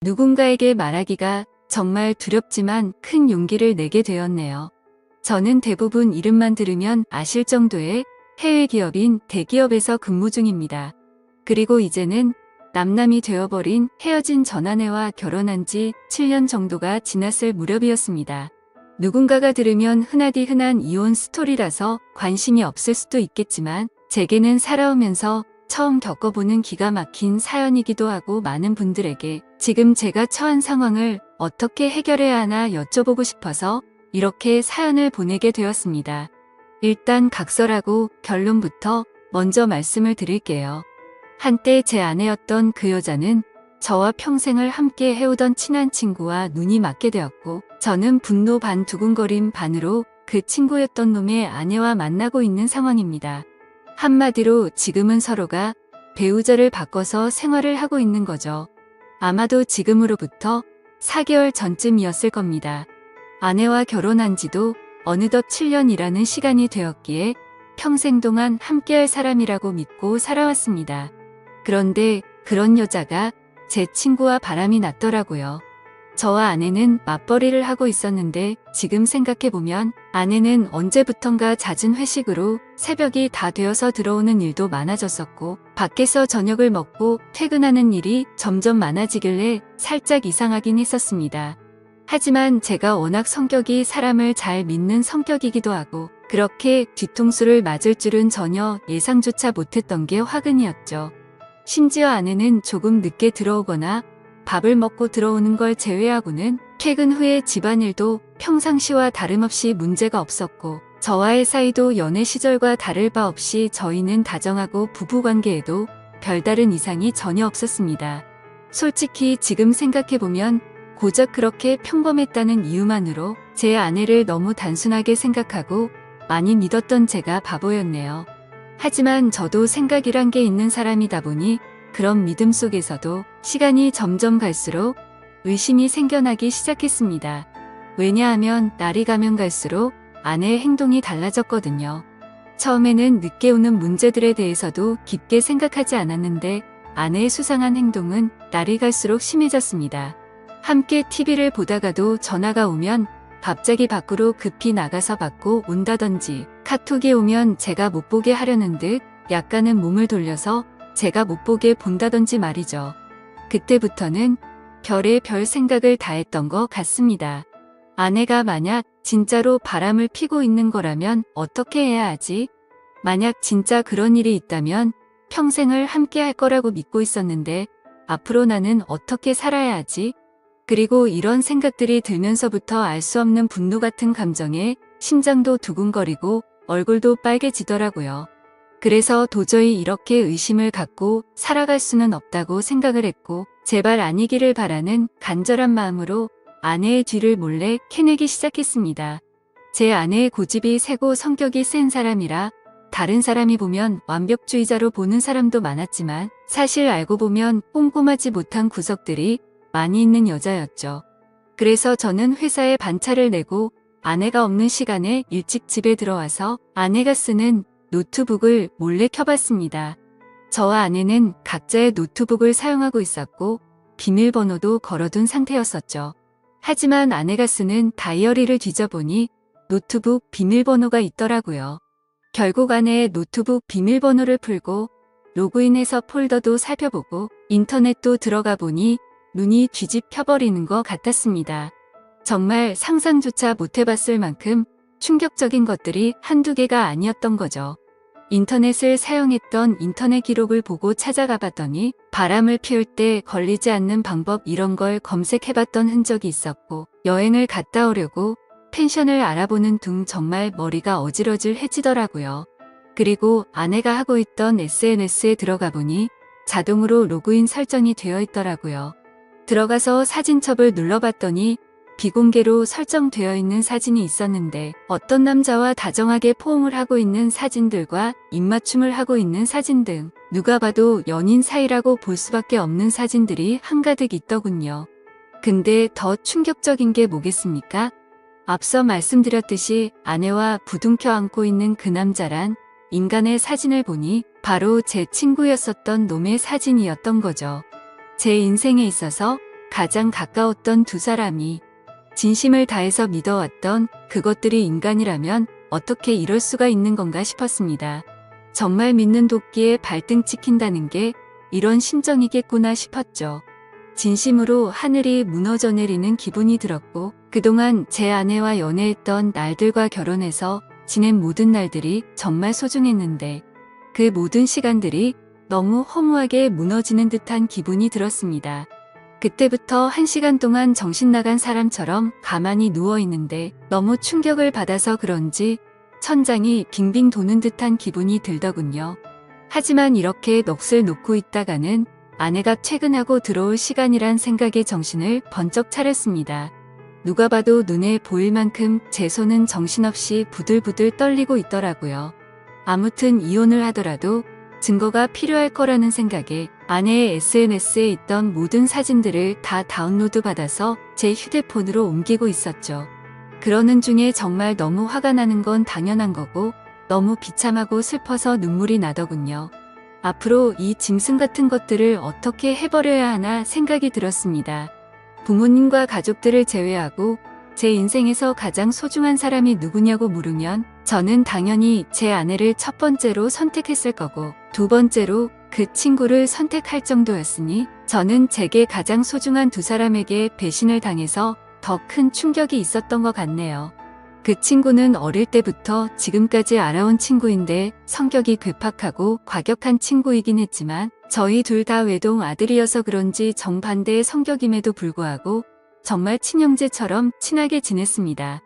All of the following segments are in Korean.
누군가에게 말하기가 정말 두렵지만 큰 용기를 내게 되었네요. 저는 대부분 이름만 들으면 아실 정도의 해외 기업인 대기업에서 근무 중입니다. 그리고 이제는 남남이 되어버린 헤어진 전 아내와 결혼한 지 7년 정도가 지났을 무렵이었습니다. 누군가가 들으면 흔하디 흔한 이혼 스토리라서 관심이 없을 수도 있겠지만 제게는 살아오면서 처음 겪어보는 기가 막힌 사연이기도 하고 많은 분들에게 지금 제가 처한 상황을 어떻게 해결해야 하나 여쭤보고 싶어서 이렇게 사연을 보내게 되었습니다. 일단 각설하고 결론부터 먼저 말씀을 드릴게요. 한때 제 아내였던 그 여자는 저와 평생을 함께 해오던 친한 친구와 눈이 맞게 되었고 저는 분노 반 두근거림 반으로 그 친구였던 놈의 아내와 만나고 있는 상황입니다. 한마디로 지금은 서로가 배우자를 바꿔서 생활을 하고 있는 거죠. 아마도 지금으로부터 4개월 전쯤이었을 겁니다. 아내와 결혼한 지도 어느덧 7년이라는 시간이 되었기에 평생 동안 함께할 사람이라고 믿고 살아왔습니다. 그런데 그런 여자가 제 친구와 바람이 났더라고요. 저와 아내는 맞벌이를 하고 있었는데 지금 생각해보면 아내는 언제부턴가 잦은 회식으로 새벽이 다 되어서 들어오는 일도 많아졌었고 밖에서 저녁을 먹고 퇴근하는 일이 점점 많아지길래 살짝 이상하긴 했었습니다. 하지만 제가 워낙 성격이 사람을 잘 믿는 성격이기도 하고 그렇게 뒤통수를 맞을 줄은 전혀 예상조차 못했던 게 화근이었죠. 심지어 아내는 조금 늦게 들어오거나 밥을 먹고 들어오는 걸 제외하고는 퇴근 후에 집안일도 평상시와 다름없이 문제가 없었고 저와의 사이도 연애 시절과 다를 바 없이 저희는 다정하고 부부관계에도 별다른 이상이 전혀 없었습니다. 솔직히 지금 생각해보면 고작 그렇게 평범했다는 이유만으로 제 아내를 너무 단순하게 생각하고 많이 믿었던 제가 바보였네요. 하지만 저도 생각이란 게 있는 사람이다 보니 그런 믿음 속에서도 시간이 점점 갈수록 의심이 생겨나기 시작했습니다. 왜냐하면 날이 가면 갈수록 아내의 행동이 달라졌거든요. 처음에는 늦게 오는 문제들에 대해서도 깊게 생각하지 않았는데 아내의 수상한 행동은 날이 갈수록 심해졌습니다. 함께 TV를 보다가도 전화가 오면 갑자기 밖으로 급히 나가서 받고 온다든지 카톡이 오면 제가 못 보게 하려는 듯 약간은 몸을 돌려서 제가 못 보게 본다든지 말이죠. 그때부터는 별의 별 생각을 다 했던 것 같습니다. 아내가 만약 진짜로 바람을 피고 있는 거라면 어떻게 해야 하지? 만약 진짜 그런 일이 있다면 평생을 함께 할 거라고 믿고 있었는데 앞으로 나는 어떻게 살아야 하지? 그리고 이런 생각들이 들면서부터 알 수 없는 분노 같은 감정에 심장도 두근거리고 얼굴도 빨개지더라고요. 그래서 도저히 이렇게 의심을 갖고 살아갈 수는 없다고 생각을 했고 제발 아니기를 바라는 간절한 마음으로 아내의 뒤를 몰래 캐내기 시작했습니다. 제 아내의 고집이 세고 성격이 센 사람이라 다른 사람이 보면 완벽주의자로 보는 사람도 많았지만 사실 알고 보면 꼼꼼하지 못한 구석들이 많이 있는 여자였죠. 그래서 저는 회사에 반차를 내고 아내가 없는 시간에 일찍 집에 들어와서 아내가 쓰는 노트북을 몰래 켜봤습니다. 저와 아내는 각자의 노트북을 사용하고 있었고 비밀번호도 걸어둔 상태였었죠. 하지만 아내가 쓰는 다이어리를 뒤져보니 노트북 비밀번호가 있더라고요. 결국 아내의 노트북 비밀번호를 풀고 로그인해서 폴더도 살펴보고 인터넷도 들어가 보니 눈이 뒤집혀버리는 것 같았습니다. 정말 상상조차 못해봤을 만큼 충격적인 것들이 한두 개가 아니었던 거죠. 인터넷을 사용했던 인터넷 기록을 보고 찾아가 봤더니 바람을 피울 때 걸리지 않는 방법 이런 걸 검색해봤던 흔적이 있었고 여행을 갔다 오려고 펜션을 알아보는 등 정말 머리가 어질어질해지더라고요. 그리고 아내가 하고 있던 SNS에 들어가 보니 자동으로 로그인 설정이 되어 있더라고요. 들어가서 사진첩을 눌러봤더니 비공개로 설정되어 있는 사진이 있었는데 어떤 남자와 다정하게 포옹을 하고 있는 사진들과 입맞춤을 하고 있는 사진 등 누가 봐도 연인 사이라고 볼 수밖에 없는 사진들이 한가득 있더군요. 근데 더 충격적인 게 뭐겠습니까? 앞서 말씀드렸듯이 아내와 부둥켜 안고 있는 그 남자란 인간의 사진을 보니 바로 제 친구였었던 놈의 사진이었던 거죠. 제 인생에 있어서 가장 가까웠던 두 사람이 진심을 다해서 믿어왔던 그것들이 인간이라면 어떻게 이럴 수가 있는 건가 싶었습니다. 정말 믿는 도끼에 발등 찍힌다는 게 이런 심정이겠구나 싶었죠. 진심으로 하늘이 무너져 내리는 기분이 들었고 그동안 제 아내와 연애했던 날들과 결혼해서 지낸 모든 날들이 정말 소중했는데 그 모든 시간들이 너무 허무하게 무너지는 듯한 기분이 들었습니다. 그때부터 1시간 동안 정신 나간 사람처럼 가만히 누워 있는데 너무 충격을 받아서 그런지 천장이 빙빙 도는 듯한 기분이 들더군요. 하지만 이렇게 넋을 놓고 있다가는 아내가 퇴근하고 들어올 시간이란 생각에 정신을 번쩍 차렸습니다. 누가 봐도 눈에 보일 만큼 제 손은 정신없이 부들부들 떨리고 있더라고요. 아무튼 이혼을 하더라도 증거가 필요할 거라는 생각에 아내의 SNS에 있던 모든 사진들을 다 다운로드 받아서 제 휴대폰으로 옮기고 있었죠. 그러는 중에 정말 너무 화가 나는 건 당연한 거고 너무 비참하고 슬퍼서 눈물이 나더군요. 앞으로 이 짐승 같은 것들을 어떻게 해버려야 하나 생각이 들었습니다. 부모님과 가족들을 제외하고 제 인생에서 가장 소중한 사람이 누구냐고 물으면 저는 당연히 제 아내를 첫 번째로 선택했을 거고 두 번째로 그 친구를 선택할 정도였으니 저는 제게 가장 소중한 두 사람에게 배신을 당해서 더 큰 충격이 있었던 것 같네요. 그 친구는 어릴 때부터 지금까지 알아온 친구인데 성격이 괴팍하고 과격한 친구이긴 했지만 저희 둘 다 외동 아들이어서 그런지 정반대의 성격임에도 불구하고 정말 친형제처럼 친하게 지냈습니다.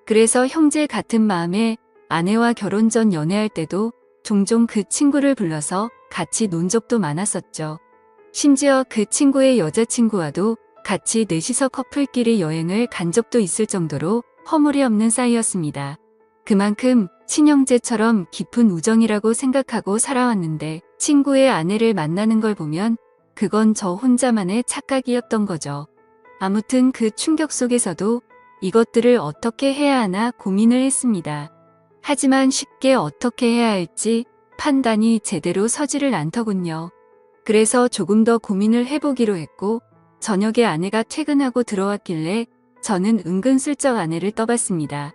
그래서 형제 같은 마음에 아내와 결혼 전 연애할 때도 종종 그 친구를 불러서 같이 논 적도 많았었죠. 심지어 그 친구의 여자친구와도 같이 넷이서 커플끼리 여행을 간 적도 있을 정도로 허물이 없는 사이였습니다. 그만큼 친형제처럼 깊은 우정이라고 생각하고 살아왔는데 친구의 아내를 만나는 걸 보면 그건 저 혼자만의 착각이었던 거죠. 아무튼 그 충격 속에서도 이것들을 어떻게 해야 하나 고민을 했습니다. 하지만 쉽게 어떻게 해야 할지 판단이 제대로 서지를 않더군요. 그래서 조금 더 고민을 해보기로 했고 저녁에 아내가 퇴근하고 들어왔길래 저는 은근슬쩍 아내를 떠봤습니다.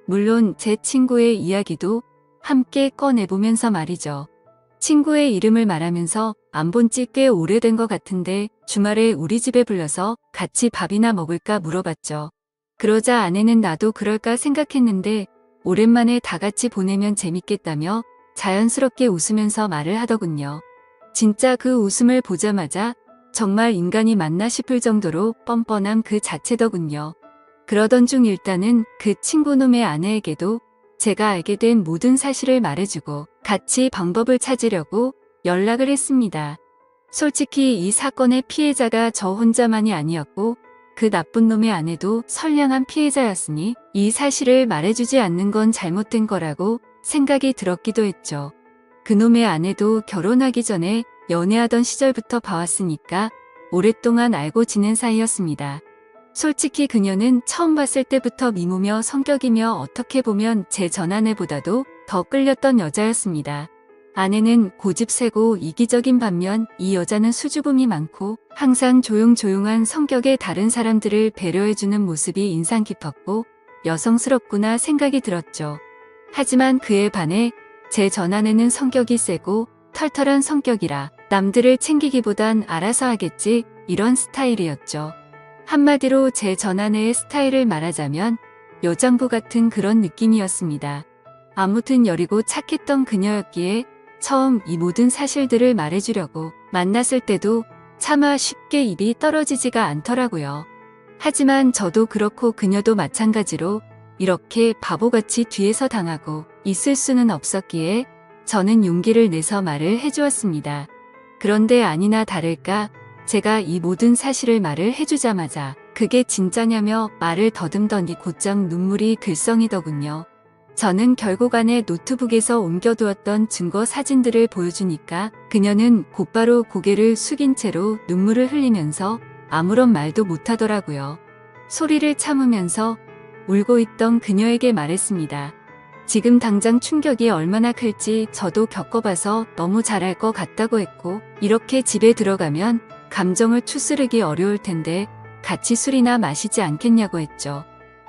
물론 제 친구의 이야기도 함께 꺼내보면서 말이죠. 친구의 이름을 말하면서 안 본 지 꽤 오래된 것 같은데 주말에 우리 집에 불러서 같이 밥이나 먹을까 물어봤죠. 그러자 아내는 나도 그럴까 생각했는데 오랜만에 다 같이 보내면 재밌겠다며 자연스럽게 웃으면서 말을 하더군요. 진짜 그 웃음을 보자마자 정말 인간이 맞나 싶을 정도로 뻔뻔함 그 자체더군요. 그러던 중 일단은 그 친구놈의 아내에게도 제가 알게 된 모든 사실을 말해주고 같이 방법을 찾으려고 연락을 했습니다. 솔직히 이 사건의 피해자가 저 혼자만이 아니었고 그 나쁜 놈의 아내도 선량한 피해자였으니 이 사실을 말해주지 않는 건 잘못된 거라고 생각이 들었기도 했죠. 그놈의 아내도 결혼하기 전에 연애하던 시절부터 봐왔으니까 오랫동안 알고 지낸 사이였습니다. 솔직히 그녀는 처음 봤을 때부터 미모며 성격이며 어떻게 보면 제 전아내보다도 더 끌렸던 여자였습니다. 아내는 고집세고 이기적인 반면 이 여자는 수줍음이 많고 항상 조용조용한 성격의 다른 사람들을 배려해주는 모습이 인상 깊었고 여성스럽구나 생각이 들었죠. 하지만 그에 반해 제 전아내는 성격이 세고 털털한 성격이라 남들을 챙기기보단 알아서 하겠지 이런 스타일이었죠. 한마디로 제 전아내의 스타일을 말하자면 여장부 같은 그런 느낌이었습니다. 아무튼 여리고 착했던 그녀였기에 처음 이 모든 사실들을 말해주려고 만났을 때도 차마 쉽게 입이 떨어지지가 않더라고요. 하지만 저도 그렇고 그녀도 마찬가지로 이렇게 바보같이 뒤에서 당하고 있을 수는 없었기에 저는 용기를 내서 말을 해주었습니다. 그런데 아니나 다를까 제가 이 모든 사실을 말을 해주자마자 그게 진짜냐며 말을 더듬더니 곧장 눈물이 글썽이더군요. 저는 결국 아내 노트북에서 옮겨두었던 증거 사진들을 보여주니까 그녀는 곧바로 고개를 숙인 채로 눈물을 흘리면서 아무런 말도 못하더라고요. 소리를 참으면서 울고 있던 그녀에게 말했습니다. 지금 당장 충격이 얼마나 클지 저도 겪어봐서 너무 잘 알 것 같다고 했고 이렇게 집에 들어가면 감정을 추스르기 어려울 텐데 같이 술이나 마시지 않겠냐고 했죠.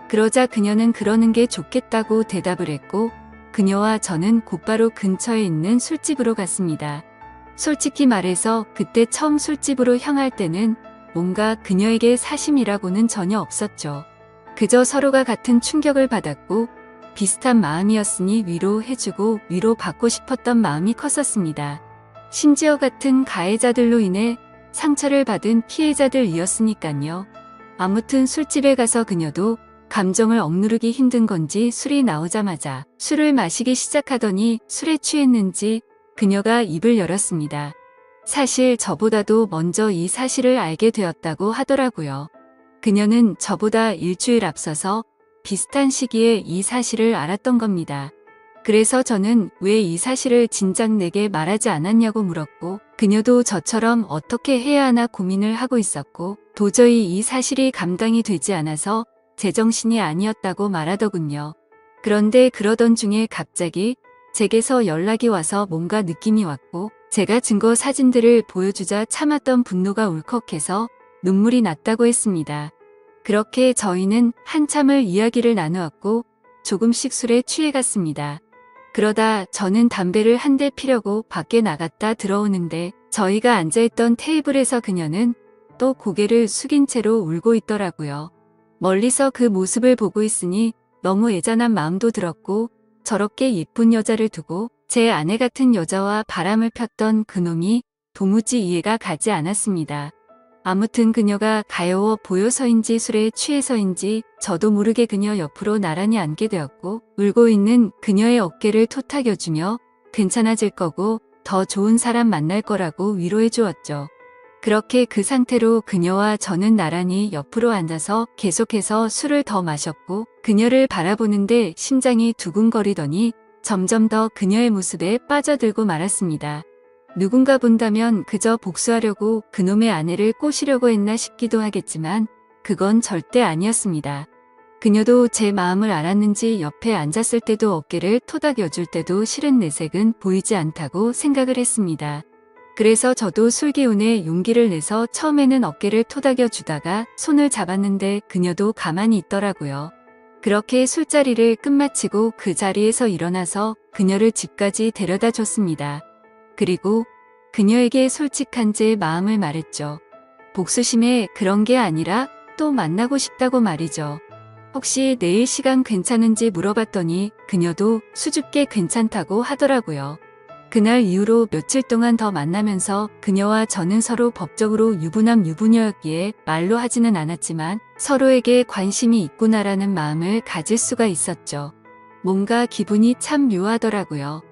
그러자 그녀는 그러는 게 좋겠다고 대답을 했고 그녀와 저는 곧바로 근처에 있는 술집으로 갔습니다. 솔직히 말해서 그때 처음 술집으로 향할 때는 뭔가 그녀에게 사심이라고는 전혀 없었죠. 그저 서로가 같은 충격을 받았고 비슷한 마음이었으니 위로해주고 위로받고 싶었던 마음이 컸었습니다. 심지어 같은 가해자들로 인해 상처를 받은 피해자들이었으니까요. 아무튼 술집에 가서 그녀도 감정을 억누르기 힘든 건지 술이 나오자마자 술을 마시기 시작하더니 술에 취했는지 그녀가 입을 열었습니다. 사실 저보다도 먼저 이 사실을 알게 되었다고 하더라고요. 그녀는 저보다 일주일 앞서서 비슷한 시기에 이 사실을 알았던 겁니다. 그래서 저는 왜 이 사실을 진작 내게 말하지 않았냐고 물었고 그녀도 저처럼 어떻게 해야 하나 고민을 하고 있었고 도저히 이 사실이 감당이 되지 않아서 제정신이 아니었다고 말하더군요. 그런데 그러던 중에 갑자기 제게서 연락이 와서 뭔가 느낌이 왔고 제가 증거 사진들을 보여주자 참았던 분노가 울컥해서 눈물이 났다고 했습니다. 그렇게 저희는 한참을 이야기를 나누었고 조금씩 술에 취해갔습니다. 그러다 저는 담배를 한 대 피려고 밖에 나갔다 들어오는데 저희가 앉아있던 테이블에서 그녀는 또 고개를 숙인 채로 울고 있더라고요. 멀리서 그 모습을 보고 있으니 너무 애잔한 마음도 들었고 저렇게 예쁜 여자를 두고 제 아내 같은 여자와 바람을 폈던 그놈이 도무지 이해가 가지 않았습니다. 아무튼 그녀가 가여워 보여서인지 술에 취해서인지 저도 모르게 그녀 옆으로 나란히 앉게 되었고 울고 있는 그녀의 어깨를 토닥여주며 괜찮아질 거고 더 좋은 사람 만날 거라고 위로해 주었죠. 그렇게 그 상태로 그녀와 저는 나란히 옆으로 앉아서 계속해서 술을 더 마셨고 그녀를 바라보는데 심장이 두근거리더니 점점 더 그녀의 모습에 빠져들고 말았습니다. 누군가 본다면 그저 복수하려고 그놈의 아내를 꼬시려고 했나 싶기도 하겠지만 그건 절대 아니었습니다. 그녀도 제 마음을 알았는지 옆에 앉았을 때도 어깨를 토닥여줄 때도 싫은 내색은 보이지 않다고 생각을 했습니다. 그래서 저도 술기운에 용기를 내서 처음에는 어깨를 토닥여 주다가 손을 잡았는데 그녀도 가만히 있더라고요. 그렇게 술자리를 끝마치고 그 자리에서 일어나서 그녀를 집까지 데려다 줬습니다. 그리고 그녀에게 솔직한 제 마음을 말했죠. 복수심에 그런 게 아니라 또 만나고 싶다고 말이죠. 혹시 내일 시간 괜찮은지 물어봤더니 그녀도 수줍게 괜찮다고 하더라고요. 그날 이후로 며칠 동안 더 만나면서 그녀와 저는 서로 법적으로 유부남 유부녀였기에 말로 하지는 않았지만 서로에게 관심이 있구나라는 마음을 가질 수가 있었죠. 뭔가 기분이 참 묘하더라고요.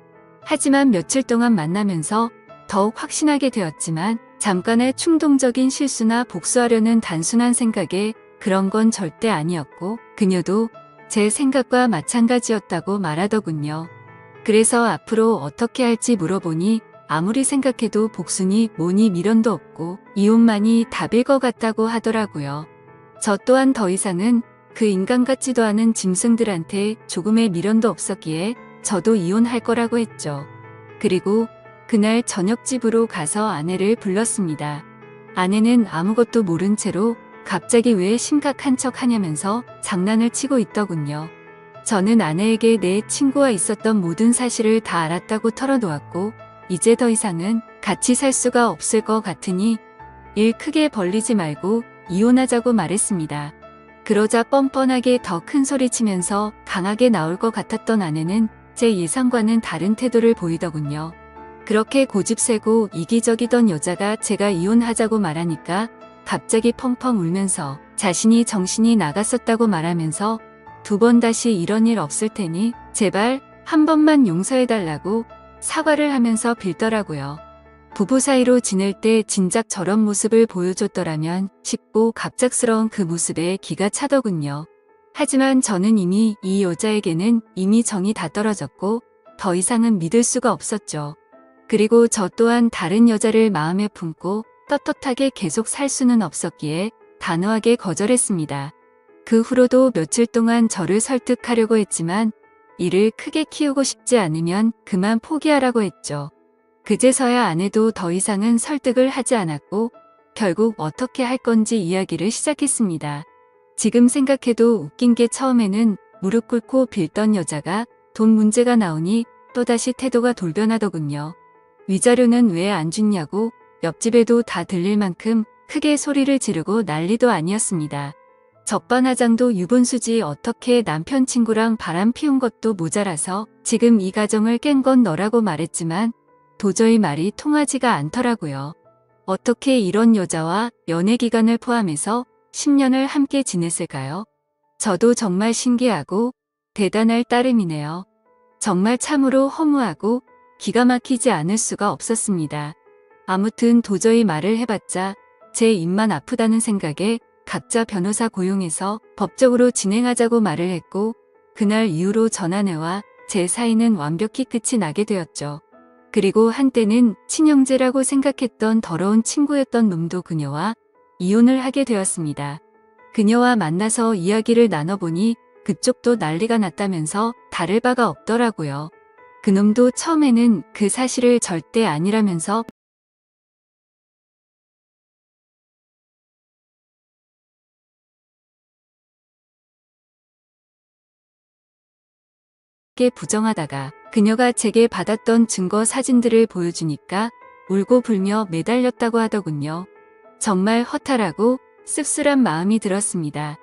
하지만 며칠 동안 만나면서 더욱 확신하게 되었지만 잠깐의 충동적인 실수나 복수하려는 단순한 생각에 그런 건 절대 아니었고 그녀도 제 생각과 마찬가지였다고 말하더군요. 그래서 앞으로 어떻게 할지 물어보니 아무리 생각해도 복수니 뭐니 미련도 없고 이혼만이 답일 것 같다고 하더라고요. 저 또한 더 이상은 그 인간 같지도 않은 짐승들한테 조금의 미련도 없었기에 저도 이혼할 거라고 했죠. 그리고 그날 저녁집으로 가서 아내를 불렀습니다. 아내는 아무것도 모른 채로 갑자기 왜 심각한 척 하냐면서 장난을 치고 있더군요. 저는 아내에게 내 친구와 있었던 모든 사실을 다 알았다고 털어놓았고 이제 더 이상은 같이 살 수가 없을 것 같으니 일 크게 벌리지 말고 이혼하자고 말했습니다. 그러자 뻔뻔하게 더 큰 소리 치면서 강하게 나올 것 같았던 아내는 제 예상과는 다른 태도를 보이더군요. 그렇게 고집세고 이기적이던 여자가 제가 이혼하자고 말하니까 갑자기 펑펑 울면서 자신이 정신이 나갔었다고 말하면서 두 번 다시 이런 일 없을 테니 제발 한 번만 용서해달라고 사과를 하면서 빌더라고요. 부부 사이로 지낼 때 진작 저런 모습을 보여줬더라면 싶고 갑작스러운 그 모습에 기가 차더군요. 하지만 저는 이미 이 여자에게는 이미 정이 다 떨어졌고 더 이상은 믿을 수가 없었죠. 그리고 저 또한 다른 여자를 마음에 품고 떳떳하게 계속 살 수는 없었기에 단호하게 거절했습니다. 그 후로도 며칠 동안 저를 설득하려고 했지만 일을 크게 키우고 싶지 않으면 그만 포기하라고 했죠. 그제서야 아내도 더 이상은 설득을 하지 않았고 결국 어떻게 할 건지 이야기를 시작했습니다. 지금 생각해도 웃긴 게 처음에는 무릎 꿇고 빌던 여자가 돈 문제가 나오니 또다시 태도가 돌변하더군요. 위자료는 왜 안 줬냐고 옆집에도 다 들릴 만큼 크게 소리를 지르고 난리도 아니었습니다. 적반하장도 유분수지 어떻게 남편 친구랑 바람 피운 것도 모자라서 지금 이 가정을 깬 건 너라고 말했지만 도저히 말이 통하지가 않더라고요. 어떻게 이런 여자와 연애 기간을 포함해서 10년을 함께 지냈을까요? 저도 정말 신기하고 대단할 따름이네요. 정말 참으로 허무하고 기가 막히지 않을 수가 없었습니다. 아무튼 도저히 말을 해봤자 제 입만 아프다는 생각에 각자 변호사 고용해서 법적으로 진행하자고 말을 했고 그날 이후로 전 아내와 제 사이는 완벽히 끝이 나게 되었죠. 그리고 한때는 친형제라고 생각했던 더러운 친구였던 놈도 그녀와 이혼을 하게 되었습니다. 그녀와 만나서 이야기를 나눠보니 그쪽도 난리가 났다면서 다를 바가 없더라고요. 그놈도 처음에는 그 사실을 절대 아니라면서 부정하다가 그녀가 제게 받았던 증거 사진들을 보여주니까 울고 불며 매달렸다고 하더군요. 정말 허탈하고 씁쓸한 마음이 들었습니다.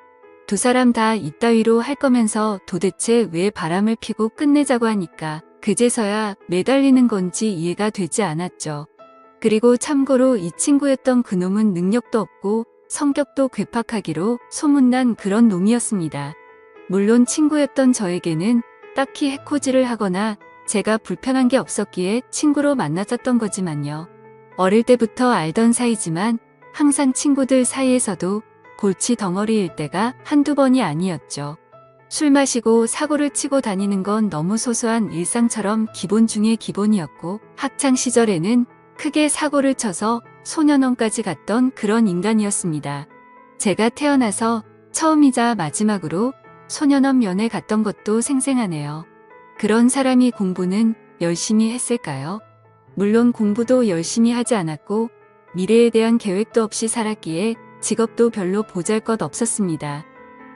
두 사람 다 이따위로 할 거면서 도대체 왜 바람을 피고 끝내자고 하니까 그제서야 매달리는 건지 이해가 되지 않았죠. 그리고 참고로 이 친구였던 그놈은 능력도 없고 성격도 괴팍하기로 소문난 그런 놈이었습니다. 물론 친구였던 저에게는 딱히 해코지를 하거나 제가 불편한 게 없었기에 친구로 만났었던 거지만요. 어릴 때부터 알던 사이지만 항상 친구들 사이에서도 골치 덩어리일 때가 한두 번이 아니었죠. 술 마시고 사고를 치고 다니는 건 너무 소소한 일상처럼 기본 중의 기본이었고 학창 시절에는 크게 사고를 쳐서 소년원까지 갔던 그런 인간이었습니다. 제가 태어나서 처음이자 마지막으로 소년원 면회 갔던 것도 생생하네요. 그런 사람이 공부는 열심히 했을까요? 물론 공부도 열심히 하지 않았고 미래에 대한 계획도 없이 살았기에 직업도 별로 보잘것 없었습니다.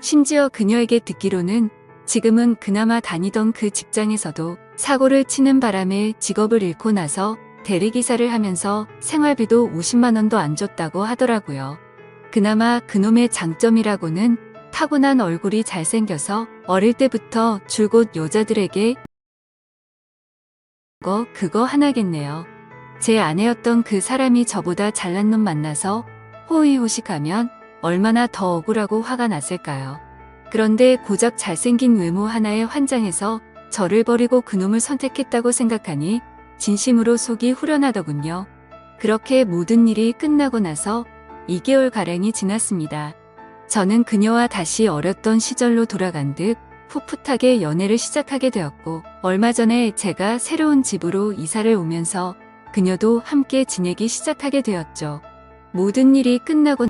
심지어 그녀에게 듣기로는 지금은 그나마 다니던 그 직장에서도 사고를 치는 바람에 직업을 잃고 나서 대리기사를 하면서 생활비도 50만 원도 안 줬다고 하더라고요. 그나마 그놈의 장점이라고는 타고난 얼굴이 잘생겨서 어릴 때부터 줄곧 여자들에게 그거 하나겠네요. 제 아내였던 그 사람이 저보다 잘난 놈 만나서 호의호식하면 얼마나 더 억울하고 화가 났을까요? 그런데 고작 잘생긴 외모 하나에 환장해서 저를 버리고 그놈을 선택했다고 생각하니 진심으로 속이 후련하더군요. 그렇게 모든 일이 끝나고 나서 2개월가량이 지났습니다. 저는 그녀와 다시 어렸던 시절로 돌아간 듯 풋풋하게 연애를 시작하게 되었고 얼마 전에 제가 새로운 집으로 이사를 오면서 그녀도 함께 지내기 시작하게 되었죠. 모든 일이 끝나고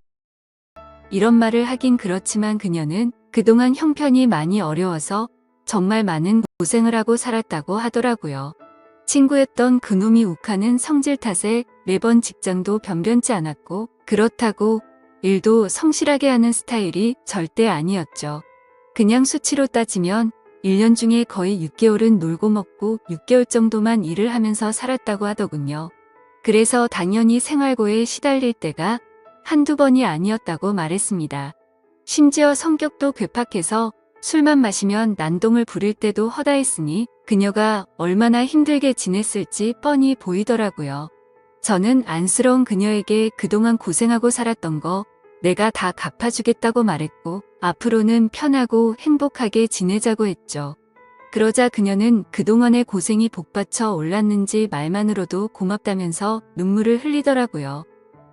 이런 말을 하긴 그렇지만 그녀는 그동안 형편이 많이 어려워서 정말 많은 고생을 하고 살았다고 하더라고요. 친구였던 그놈이 욱하는 성질 탓에 매번 직장도 변변치 않았고 그렇다고 일도 성실하게 하는 스타일이 절대 아니었죠. 그냥 수치로 따지면 1년 중에 거의 6개월은 놀고 먹고 6개월 정도만 일을 하면서 살았다고 하더군요. 그래서 당연히 생활고에 시달릴 때가 한두 번이 아니었다고 말했습니다. 심지어 성격도 괴팍해서 술만 마시면 난동을 부릴 때도 허다했으니 그녀가 얼마나 힘들게 지냈을지 뻔히 보이더라고요. 저는 안쓰러운 그녀에게 그동안 고생하고 살았던 거 내가 다 갚아주겠다고 말했고 앞으로는 편하고 행복하게 지내자고 했죠. 그러자 그녀는 그동안의 고생이 복받쳐 올랐는지 말만으로도 고맙다면서 눈물을 흘리더라고요.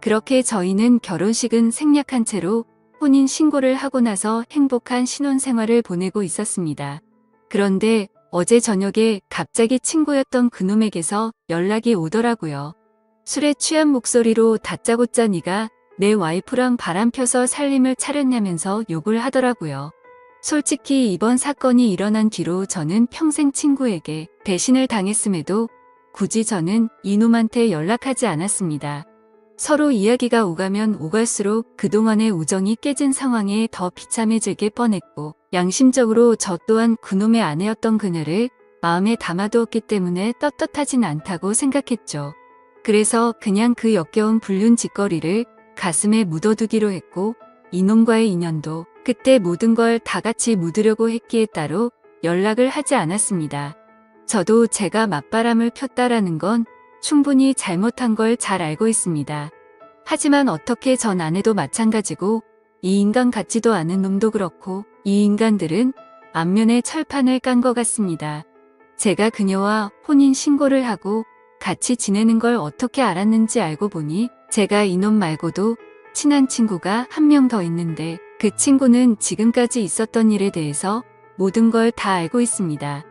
그렇게 저희는 결혼식은 생략한 채로 혼인 신고를 하고 나서 행복한 신혼생활을 보내고 있었습니다. 그런데 어제 저녁에 갑자기 친구였던 그놈에게서 연락이 오더라고요. 술에 취한 목소리로 다짜고짜 네가 내 와이프랑 바람 펴서 살림을 차렸냐면서 욕을 하더라고요. 솔직히 이번 사건이 일어난 뒤로 저는 평생 친구에게 배신을 당했음에도 굳이 저는 이놈한테 연락하지 않았습니다. 서로 이야기가 오가면 오갈수록 그동안의 우정이 깨진 상황에 더 비참해지게 뻔했고 양심적으로 저 또한 그놈의 아내였던 그녀를 마음에 담아두었기 때문에 떳떳하진 않다고 생각했죠. 그래서 그냥 그 역겨운 불륜짓거리를 가슴에 묻어두기로 했고 이놈과의 인연도 그때 모든 걸 다 같이 묻으려고 했기에 따로 연락을 하지 않았습니다. 저도 제가 맞바람을 폈다라는 건 충분히 잘못한 걸 잘 알고 있습니다. 하지만 어떻게 전 아내도 마찬가지고 이 인간 같지도 않은 놈도 그렇고 이 인간들은 안면에 철판을 깐 것 같습니다. 제가 그녀와 혼인 신고를 하고 같이 지내는 걸 어떻게 알았는지 알고 보니 제가 이놈 말고도 친한 친구가 한 명 더 있는데 그 친구는 지금까지 있었던 일에 대해서 모든 걸 다 알고 있습니다.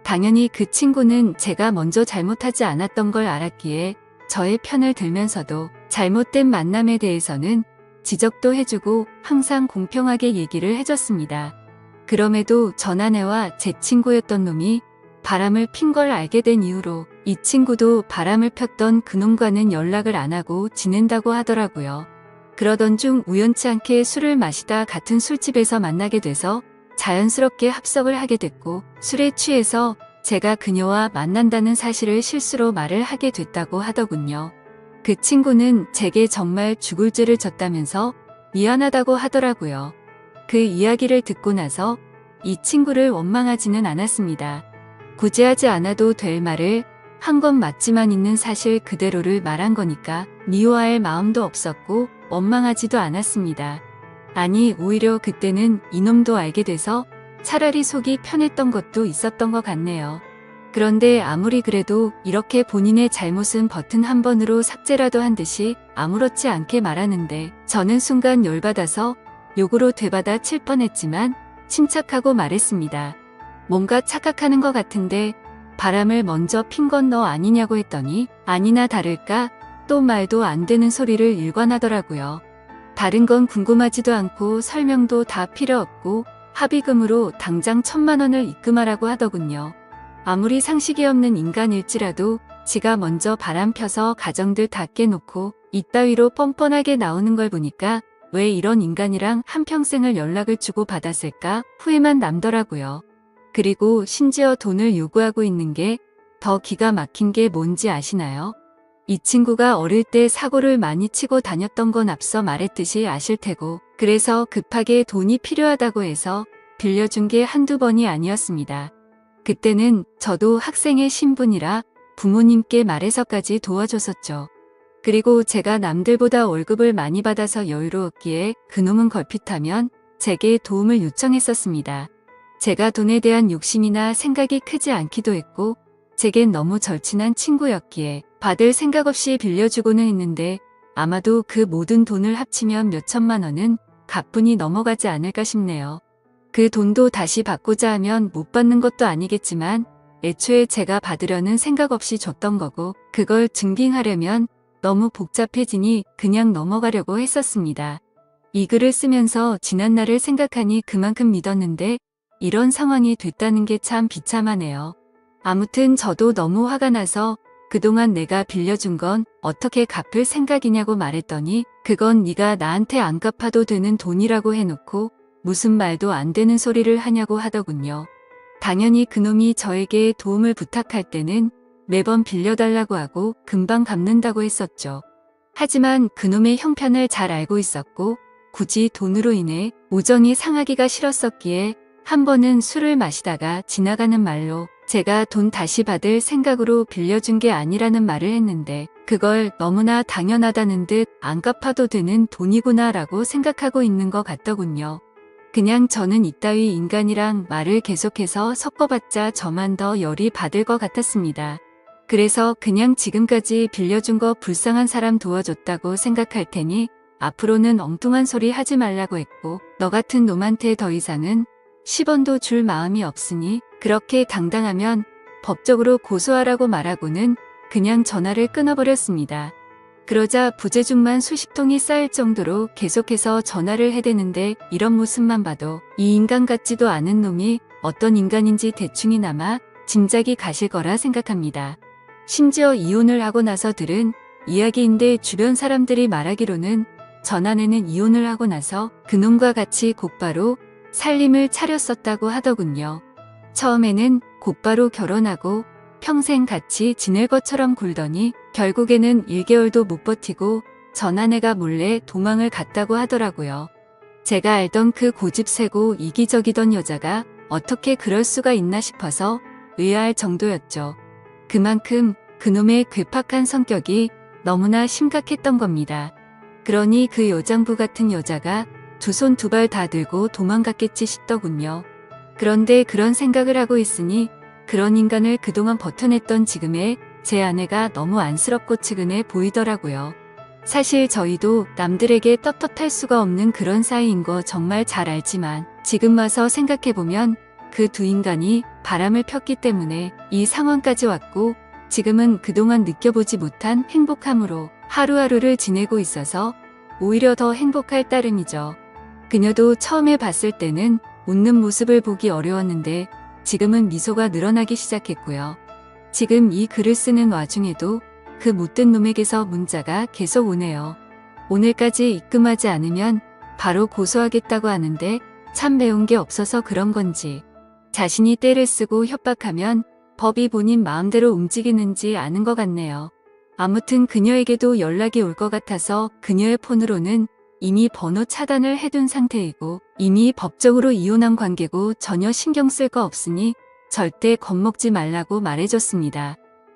당연히 그 친구는 제가 먼저 잘못하지 않았던 걸 알았기에 저의 편을 들면서도 잘못된 만남에 대해서는 지적도 해주고 항상 공평하게 얘기를 해줬습니다. 그럼에도 전 아내와 제 친구였던 놈이 바람을 핀 걸 알게 된 이후로 이 친구도 바람을 폈던 그놈과는 연락을 안 하고 지낸다고 하더라고요. 그러던 중 우연치 않게 술을 마시다 같은 술집에서 만나게 돼서 자연스럽게 합석을 하게 됐고 술에 취해서 제가 그녀와 만난다는 사실을 실수로 말을 하게 됐다고 하더군요. 그 친구는 제게 정말 죽을 죄를 졌다면서 미안하다고 하더라고요. 그 이야기를 듣고 나서 이 친구를 원망하지는 않았습니다. 굳이 하지 않아도 될 말을 한 건 맞지만 있는 사실 그대로를 말한 거니까 미워할 마음도 없었고 원망하지도 않았습니다. 아니 오히려 그때는 이놈도 알게 돼서 차라리 속이 편했던 것도 있었던 것 같네요. 그런데 아무리 그래도 이렇게 본인의 잘못은 버튼 한 번으로 삭제라도 한 듯이 아무렇지 않게 말하는데 저는 순간 열받아서 욕으로 되받아 칠 뻔했지만 침착하고 말했습니다. 뭔가 착각하는 것 같은데 바람을 먼저 핀 건 너 아니냐고 했더니 아니나 다를까 또 말도 안 되는 소리를 일관하더라고요. 다른 건 궁금하지도 않고 설명도 다 필요 없고 합의금으로 당장 1,000만 원을 입금하라고 하더군요. 아무리 상식이 없는 인간일지라도 지가 먼저 바람 펴서 가정들 다 깨놓고 이따위로 뻔뻔하게 나오는 걸 보니까 왜 이런 인간이랑 한평생을 연락을 주고 받았을까 후회만 남더라고요. 그리고 심지어 돈을 요구하고 있는 게 더 기가 막힌 게 뭔지 아시나요? 이 친구가 어릴 때 사고를 많이 치고 다녔던 건 앞서 말했듯이 아실 테고 그래서 급하게 돈이 필요하다고 해서 빌려준 게 한두 번이 아니었습니다. 그때는 저도 학생의 신분이라 부모님께 말해서까지 도와줬었죠. 그리고 제가 남들보다 월급을 많이 받아서 여유로웠기에 그놈은 걸핏하면 제게 도움을 요청했었습니다. 제가 돈에 대한 욕심이나 생각이 크지 않기도 했고 제겐 너무 절친한 친구였기에 받을 생각 없이 빌려주고는 했는데 아마도 그 모든 돈을 합치면 몇 천만 원은 가뿐히 넘어가지 않을까 싶네요. 그 돈도 다시 받고자 하면 못 받는 것도 아니겠지만 애초에 제가 받으려는 생각 없이 줬던 거고 그걸 증빙하려면 너무 복잡해지니 그냥 넘어가려고 했었습니다. 이 글을 쓰면서 지난 날을 생각하니 그만큼 믿었는데 이런 상황이 됐다는 게 참 비참하네요. 아무튼 저도 너무 화가 나서 그동안 내가 빌려준 건 어떻게 갚을 생각이냐고 말했더니 그건 네가 나한테 안 갚아도 되는 돈이라고 해놓고 무슨 말도 안 되는 소리를 하냐고 하더군요. 당연히 그놈이 저에게 도움을 부탁할 때는 매번 빌려달라고 하고 금방 갚는다고 했었죠. 하지만 그놈의 형편을 잘 알고 있었고 굳이 돈으로 인해 우정이 상하기가 싫었었기에 한 번은 술을 마시다가 지나가는 말로 제가 돈 다시 받을 생각으로 빌려준 게 아니라는 말을 했는데 그걸 너무나 당연하다는 듯 안 갚아도 되는 돈이구나 라고 생각하고 있는 것 같더군요. 그냥 저는 이따위 인간이랑 말을 계속해서 섞어봤자 저만 더 열이 받을 것 같았습니다. 그래서 그냥 지금까지 빌려준 거 불쌍한 사람 도와줬다고 생각할 테니 앞으로는 엉뚱한 소리 하지 말라고 했고 너 같은 놈한테 더 이상은 10원도 줄 마음이 없으니 그렇게 당당하면 법적으로 고소하라고 말하고는 그냥 전화를 끊어버렸습니다. 그러자 부재중만 수십 통이 쌓일 정도로 계속해서 전화를 해대는데 이런 모습만 봐도 이 인간 같지도 않은 놈이 어떤 인간인지 대충이나마 짐작이 가실 거라 생각합니다. 심지어 이혼을 하고 나서 들은 이야기인데 주변 사람들이 말하기로는 전 아내는 이혼을 하고 나서 그놈과 같이 곧바로 살림을 차렸었다고 하더군요. 처음에는 곧바로 결혼하고 평생 같이 지낼 것처럼 굴더니 결국에는 1개월도 못 버티고 전 아내가 몰래 도망을 갔다고 하더라고요. 제가 알던 그 고집세고 이기적이던 여자가 어떻게 그럴 수가 있나 싶어서 의아할 정도였죠. 그만큼 그놈의 괴팍한 성격이 너무나 심각했던 겁니다. 그러니 그 여장부 같은 여자가 두 손 두 발 다 들고 도망갔겠지 싶더군요. 그런데 그런 생각을 하고 있으니 그런 인간을 그동안 버텨냈던 지금의 제 아내가 너무 안쓰럽고 측은해 보이더라고요. 사실 저희도 남들에게 떳떳할 수가 없는 그런 사이인 거 정말 잘 알지만 지금 와서 생각해보면 그 두 인간이 바람을 폈기 때문에 이 상황까지 왔고 지금은 그동안 느껴보지 못한 행복함으로 하루하루를 지내고 있어서 오히려 더 행복할 따름이죠. 그녀도 처음에 봤을 때는 웃는 모습을 보기 어려웠는데 지금은 미소가 늘어나기 시작했고요. 지금 이 글을 쓰는 와중에도 그 못된 놈에게서 문자가 계속 오네요. 오늘까지 입금하지 않으면 바로 고소하겠다고 하는데 참 배운 게 없어서 그런 건지 자신이 떼를 쓰고 협박하면 법이 본인 마음대로 움직이는지 아는 것 같네요. 아무튼 그녀에게도 연락이 올 것 같아서 그녀의 폰으로는 이미 번호 차단을 해둔 상태이고 이미 법적으로 이혼한 관계고 전혀 신경 쓸 거 없으니 절대 겁먹지 말라고 말해줬습니다.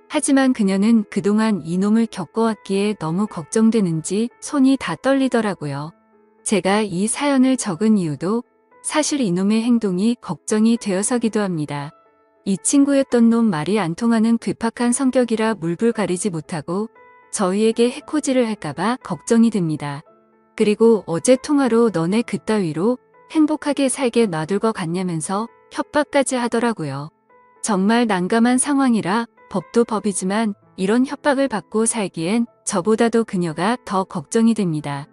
하지만 그녀는 그동안 이놈을 겪어왔기에 너무 걱정되는지 손이 다 떨리더라고요. 제가 이 사연을 적은 이유도 사실 이놈의 행동이 걱정이 되어서기도 합니다. 이 친구였던 놈 말이 안 통하는 괴팍한 성격이라 물불 가리지 못하고 저희에게 해코지를 할까봐 걱정이 됩니다. 그리고 어제 통화로 너네 그따위로 행복하게 살게 놔둘 것 같냐면서 협박까지 하더라고요. 정말 난감한 상황이라 법도 법이지만 이런 협박을 받고 살기엔 저보다도 그녀가 더 걱정이 됩니다.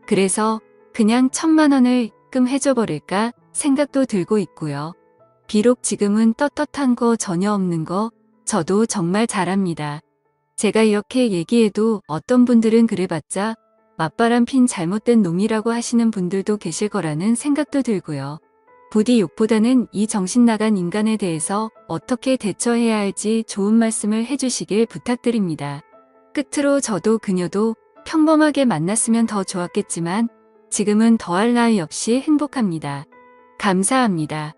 그래서 그냥 1,000만 원을 입금해줘 버릴까 생각도 들고 있고요. 비록 지금은 떳떳한 거 전혀 없는 거 저도 정말 잘합니다. 제가 이렇게 얘기해도 어떤 분들은 그래봤자 맞바람 핀 잘못된 놈이라고 하시는 분들도 계실 거라는 생각도 들고요. 부디 욕보다는 이 정신 나간 인간에 대해서 어떻게 대처해야 할지 좋은 말씀을 해주시길 부탁드립니다. 끝으로 저도 그녀도 평범하게 만났으면 더 좋았겠지만 지금은 더할 나위 없이 행복합니다. 감사합니다.